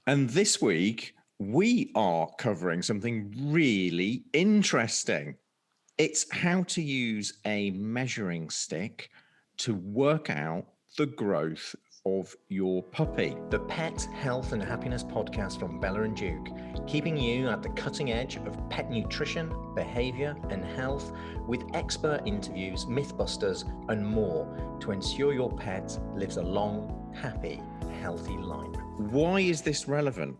And this week, we are covering something really interesting. It's how to use a measuring stick to work out the growth of your puppy. The Pet Health and Happiness podcast from Bella+Duke, keeping you at the cutting edge of pet nutrition, behavior, and health with expert interviews, mythbusters, and more to ensure your pet lives a long, happy, healthy life. Why is this relevant?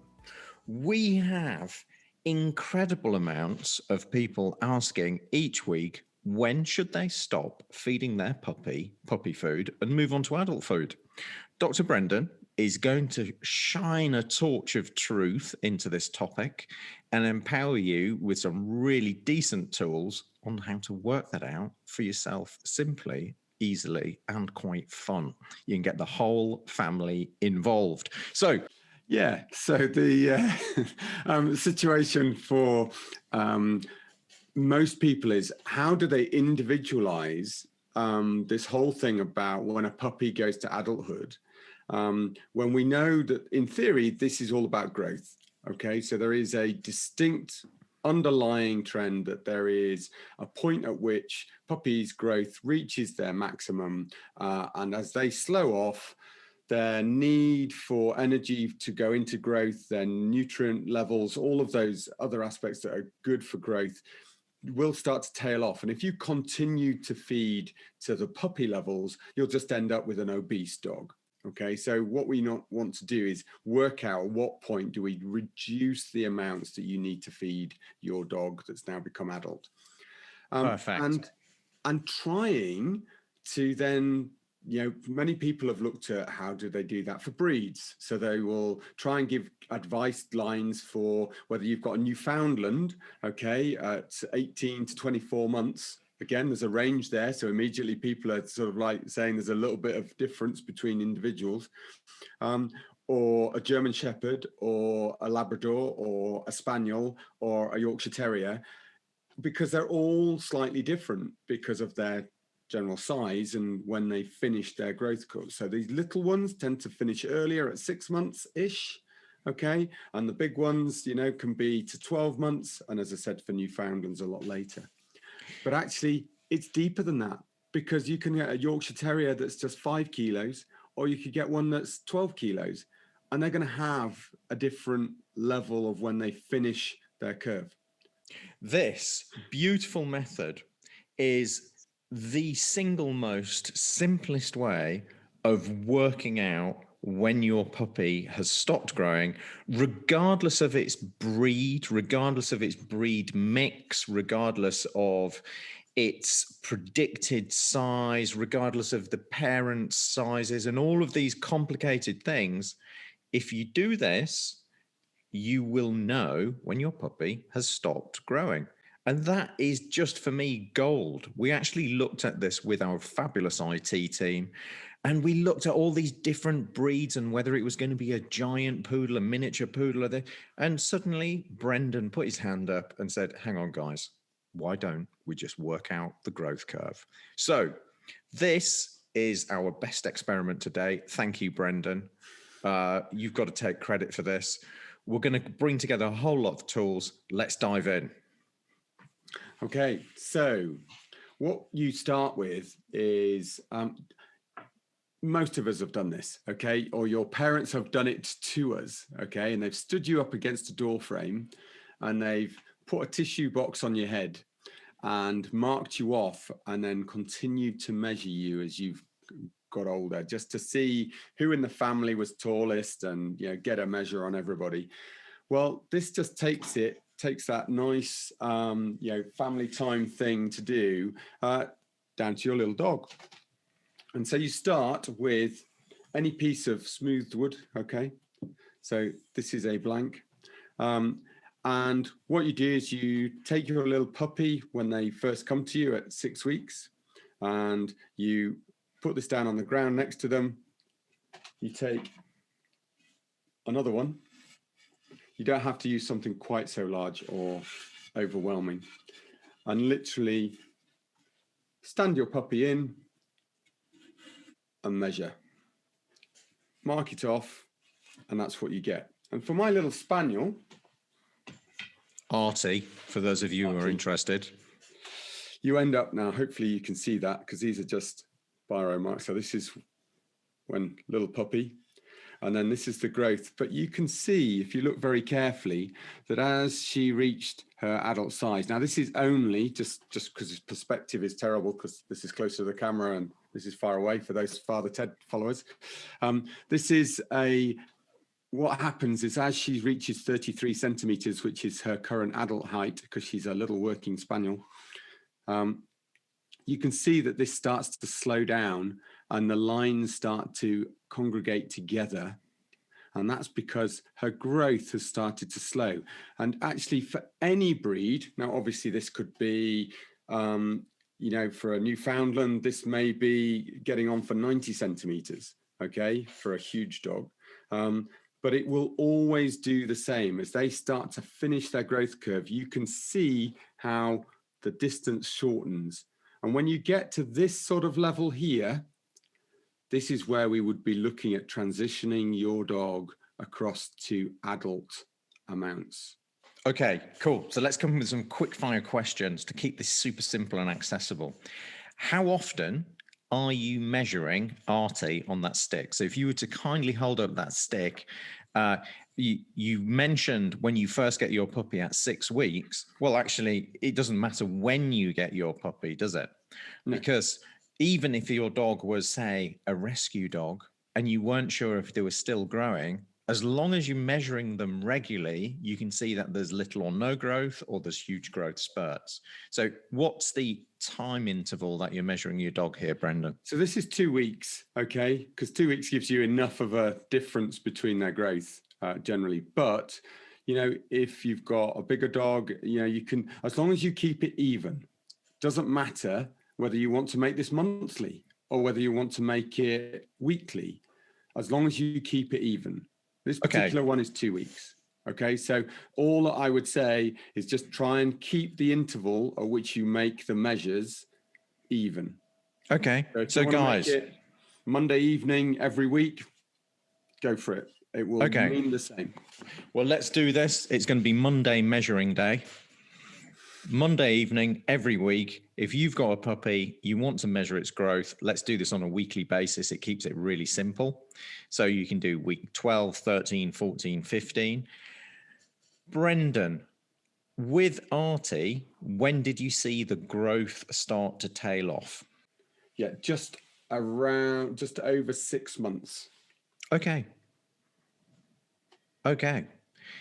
We have incredible amounts of people asking each week, when should they stop feeding their puppy food and move on to adult food? Dr. Brendan is going to shine a torch of truth into this topic and empower you with some really decent tools on how to work that out for yourself simply, easily, and quite fun. You can get the whole family involved. So the situation for most people is, how do they individualize this whole thing about when a puppy goes to adulthood, when we know that in theory this is all about growth. Okay, so there is a distinct underlying trend that there is a point at which puppies' growth reaches their maximum, and as they slow off, their need for energy to go into growth, their nutrient levels, all of those other aspects that are good for growth will start to tail off. And if you continue to feed to the puppy levels, you'll just end up with an obese dog. Okay, so what we not want to do is work out at what point do we reduce the amounts that you need to feed your dog that's now become adult. Perfect. And trying to then, many people have looked at how do they do that for breeds. So they will try and give advice lines for whether you've got a Newfoundland, okay, at 18 to 24 months. Again, there's a range there. So immediately people are sort of like saying there's a little bit of difference between individuals, or a German Shepherd or a Labrador or a Spaniel or a Yorkshire Terrier, because they're all slightly different because of their general size and when they finish their growth course. So these little ones tend to finish earlier at 6 months-ish. Okay, and the big ones, can be to 12 months. And as I said, for Newfoundlands, a lot later. But actually, it's deeper than that, because you can get a Yorkshire Terrier that's just 5 kilos, or you could get one that's 12 kilos, and they're going to have a different level of when they finish their curve. This beautiful method is the single most simplest way of working out when your puppy has stopped growing, regardless of its breed, regardless of its breed mix, regardless of its predicted size, regardless of the parents' sizes, and all of these complicated things. If you do this, you will know when your puppy has stopped growing. And that is just, for me, gold. We actually looked at this with our fabulous IT team, and we looked at all these different breeds and whether it was going to be a giant poodle, a miniature poodle, and suddenly Brendan put his hand up and said, hang on, guys, why don't we just work out the growth curve? So this is our best experiment today. Thank you, Brendan. You've got to take credit for this. We're going to bring together a whole lot of tools. Let's dive in. Okay, so what you start with is, most of us have done this, okay, or your parents have done it to us, okay, and they've stood you up against a door frame and they've put a tissue box on your head and marked you off, and then continued to measure you as you've got older, just to see who in the family was tallest and, get a measure on everybody. Well, this just takes that nice, family time thing to do down to your little dog. And so you start with any piece of smoothed wood, okay? So this is a blank. And what you do is you take your little puppy when they first come to you at 6 weeks, and you put this down on the ground next to them. You take another one. You don't have to use something quite so large or overwhelming. And literally stand your puppy in and measure. Mark it off, and that's what you get. And for my little spaniel, Artie, for those of you who are interested. You end up now, hopefully you can see that because these are just biro marks. So this is when little puppy, and then this is the growth. But you can see, if you look very carefully, that as she reached her adult size, now this is only just because perspective is terrible because this is close to the camera and this is far away for those Father Ted followers. What happens is as she reaches 33 centimeters, which is her current adult height, because she's a little working spaniel, you can see that this starts to slow down and the lines start to congregate together. And that's because her growth has started to slow. And actually for any breed, now obviously this could be, for a Newfoundland, this may be getting on for 90 centimeters, okay, for a huge dog. But it will always do the same. As they start to finish their growth curve, you can see how the distance shortens. And when you get to this sort of level here, this is where we would be looking at transitioning your dog across to adult amounts. Okay, cool. So let's come up with some quick fire questions to keep this super simple and accessible. How often are you measuring Artie on that stick? So if you were to kindly hold up that stick, you mentioned when you first get your puppy at 6 weeks. Well, actually, it doesn't matter when you get your puppy, does it? No. Because even if your dog was, say, a rescue dog, and you weren't sure if they were still growing, as long as you're measuring them regularly, you can see that there's little or no growth or there's huge growth spurts. So what's the time interval that you're measuring your dog here, Brendan? So this is 2 weeks, okay? Because 2 weeks gives you enough of a difference between their growth generally. But, if you've got a bigger dog, you can, as long as you keep it even, doesn't matter whether you want to make this monthly or whether you want to make it weekly, as long as you keep it even. This particular one is 2 weeks. Okay, so all I would say is just try and keep the interval at which you make the measures even. Okay, so guys, Monday evening every week, go for it. It will mean the same. Well, let's do this. It's going to be Monday measuring day. Monday evening every week. If you've got a puppy, you want to measure its growth, let's do this on a weekly basis. It keeps it really simple. So you can do week 12, 13, 14, 15. Brendan, with Artie, when did you see the growth start to tail off? Yeah, just over 6 months. Okay.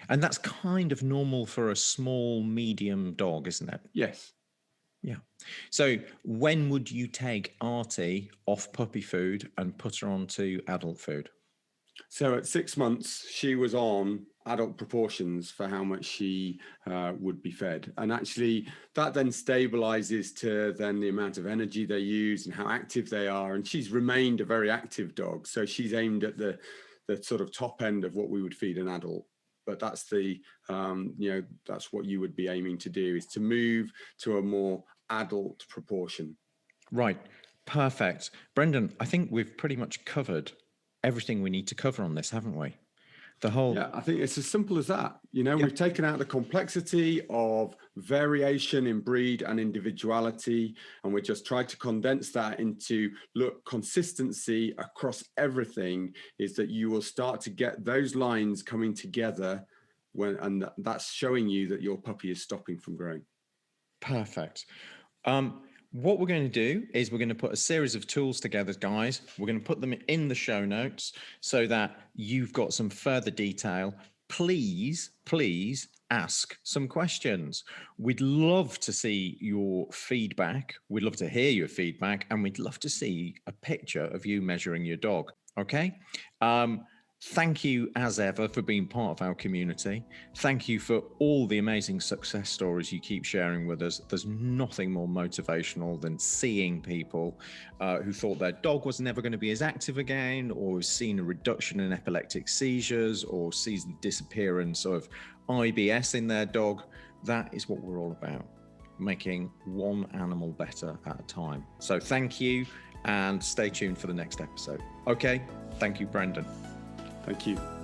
And that's kind of normal for a small, medium dog, isn't it? Yes. Yeah. So when would you take Artie off puppy food and put her onto adult food? So at 6 months, she was on adult proportions for how much she would be fed. And actually, that then stabilizes to then the amount of energy they use and how active they are. And she's remained a very active dog. So she's aimed at the sort of top end of what we would feed an adult. But that's that's what you would be aiming to do, is to move to a more adult proportion. Right. Perfect. Brendan, I think we've pretty much covered everything we need to cover on this, haven't we? Yeah, I think it's as simple as that. We've taken out the complexity of variation in breed and individuality, and we just tried to condense that into, consistency across everything is that you will start to get those lines coming together and that's showing you that your puppy is stopping from growing. Perfect. What we're going to do is we're going to put a series of tools together, guys. We're going to put them in the show notes so that you've got some further detail. Please ask some questions. We'd love to see your feedback. We'd love to hear your feedback, and we'd love to see a picture of you measuring your dog. Okay? Thank you, as ever, for being part of our community. Thank you for all the amazing success stories you keep sharing with us. There's nothing more motivational than seeing people who thought their dog was never going to be as active again, or have seen a reduction in epileptic seizures, or sees the disappearance of IBS in their dog. That is what we're all about, making one animal better at a time. So thank you, and stay tuned for the next episode. Okay, thank you, Brendan. Thank you.